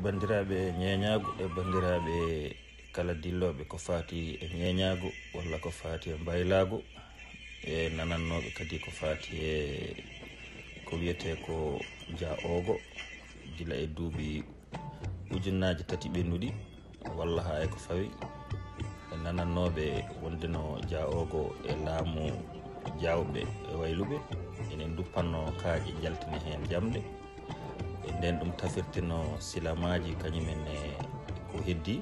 bandiraɓe ñeñagu e bandiraɓe kala dilloɓe ko fati e ñeñagu walla ko fati e mbaylagu e nanannoɓe kadi ko fati e ko wiyete ko Dia Ogo gila e duuɓi ujunnaji tati ɓennuɗi walla ha e ko fawi e nanannoɓe wondeno Dia Ogo e laamu jawɓe e wayluɓe enen duppanno kaaƴe jaltina hen jamɗe e nden ɗum tafirtino silamaji kañumenne ko heddi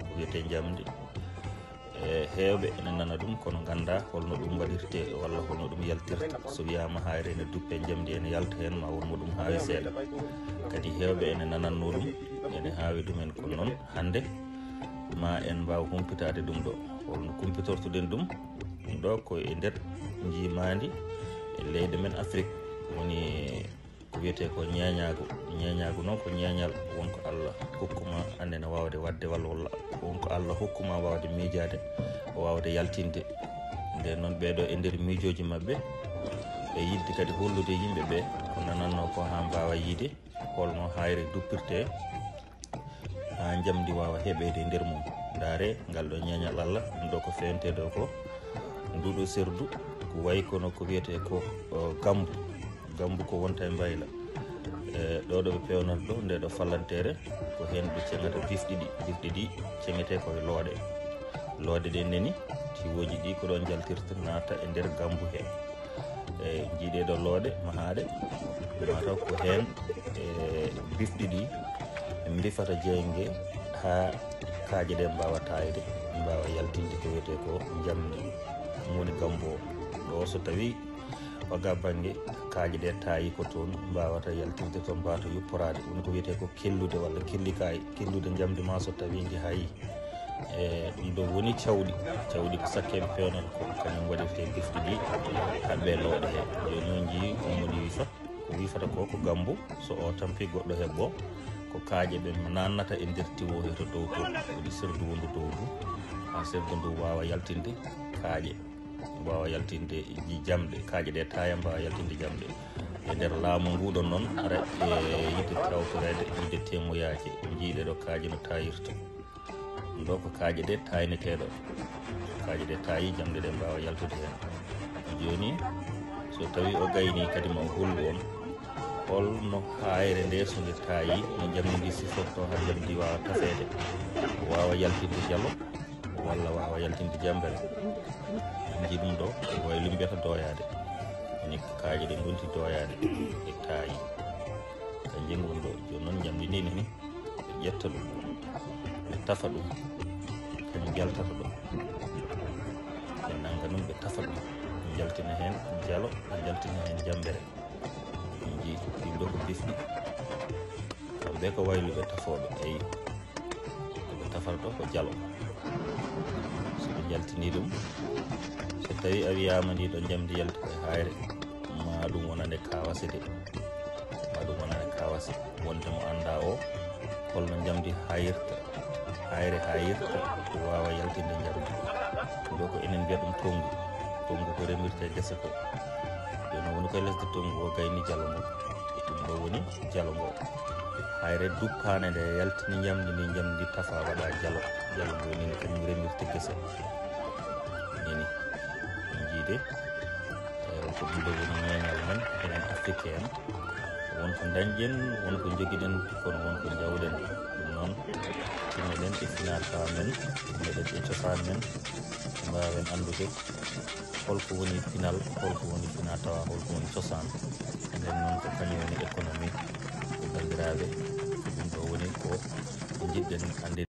ko wiyete jamde e hewɓe ene nana ɗum kono ganda holno ɗum waɗirte walla holno ɗum yaltirta so wiyama hayre ene duppe jamdi ene yalta hen ma wonmo ɗum haawi seeɗa kadi hewɓe ene nananno ɗum ene haawi ɗumen kono noon hande ma en mbaw humpitade ɗum ɗo holno kumpitortoɗen ɗum ɗo ko e nder jimadi e leydi men Afrique woni ko wiyete ko ñeñagu noon ko ñeñal wonko Allah hokkuma annene wawde wadde walla wonko Allah hokkuma wawde miijade wawde yaltinde nden noon ɓeɗo e nder miijoji mabɓe e yidde kadi hollude yimɓeɓe ko nananno ko ha mbawa yiide holno hayre duppirte ha jamdi wawa heɓede e nder mum daare ngal ɗo ñeñal Allah ɗum ɗo ko fewntede ko nduɗo serdu ko wayi kono ko wiyete ko gambu ko wonta e mbayla ɗo ɗo ɓe pewnata ɗo nde ɗo fallantere ko hen ɓe cengata bifɗi ɗi cengete koye loode ɗe neni tiwoji ɗi ko ɗon jaltirta naata e nder gambu he e jiiɗeɗo loode mahaɗe mataw ko hen e bifɗi ɗi bifata jeyge ha kaaje ɗe mbawa tayde mbawa yaltinde ko wiyete ko jamdi woni gambu o ɗo so tawi waga banggue kaaje ɗe tayi ko toon mbawata yaltirde toon mbawata yupporade woni ko wiyete ko kellude walla kellude jamdi ma so tawi jeehayi e ɗum ɗo woni cawɗi ko sakkeɓe pewnan ko kañum waɗirte bifɗi ɗi haɓɓe looɗe he joni on jii omoni wifa ko wifata ko gambu so o tampi goɗɗo heɓɓo ko kaaje ɓe nannata e nder tiwo he to dow to waɗi serdu wondu dow ndu ha serdu ndu wawa yaltinde kaaƴe mbawa yaltinde jamɗe kaaƴe ɗe taya mbawa yaltinde jamɗe e nder laamu nguɗon noon ara e yidde tawtorede yidde temmoyaji jiiɗe ɗo kaaje no tayirta ɗum ɗo ko kaaje ɗe tayneteɗo kaaje ɗe tayi jamɗe ɗe mbawa yaltude hen joni so tawi o gayni kadi ma hollu on holno hayre nde so nde tayi no jamdi ndi siforto ha jamdi wawa tafede wawa yaltinde dialo walla wawa yaltinde jambere ji ɗum ɗo waylu mbiyata doyade woni kaaje ɗe gonti doyade e tayi ka jengon ɗo joni noon jamdi ndini ni ɓe ƴetta ɗum ɓe tafa ɗum kañum jaltata ɗo ɓe nanga ɗum ɓe tafa ɗum ɓe jaltina hen dialo ɓe jaltina hen jambere ji ɗin ɗo ko bifɗi kamɓe ko wayluɓe tafoɓe eyi koɓe tafata ɗo ko dialo soɓe jaltini ɗum so tawi a wiyama ndi ɗo jamdi yalti koye hayre ma ɗum wonande kawase de ma ɗum wonande kawase wonde mo anda o holno jamdi hayirta hayre hayirta wawa yaltinde jarudi ɗo ko enen mbiya ɗum tongu ko remirte gese ko joni woni koye lesde tongu o gayni dialo ngo ɗum ɗo woni dialo ngo hayre duppane nde yaltini jamdi ndi jamdi tafa waɗa dialo ngo nini kañum remirte gese nini jiide ko ɗum ɗo woni ñeñal men enen africain wonko dañƴen wonko joguiɗen kono wonko jawɗen ɗum noon tinnoɗen e finatawa men tinnoɗen e cosaan men mbawen andude holko woni pinal holko woni finatawa holko woni cosaan nden noon ko kañum woni économie ko bandiraɓe ɗum ɗo woni ko jiɗɗen ande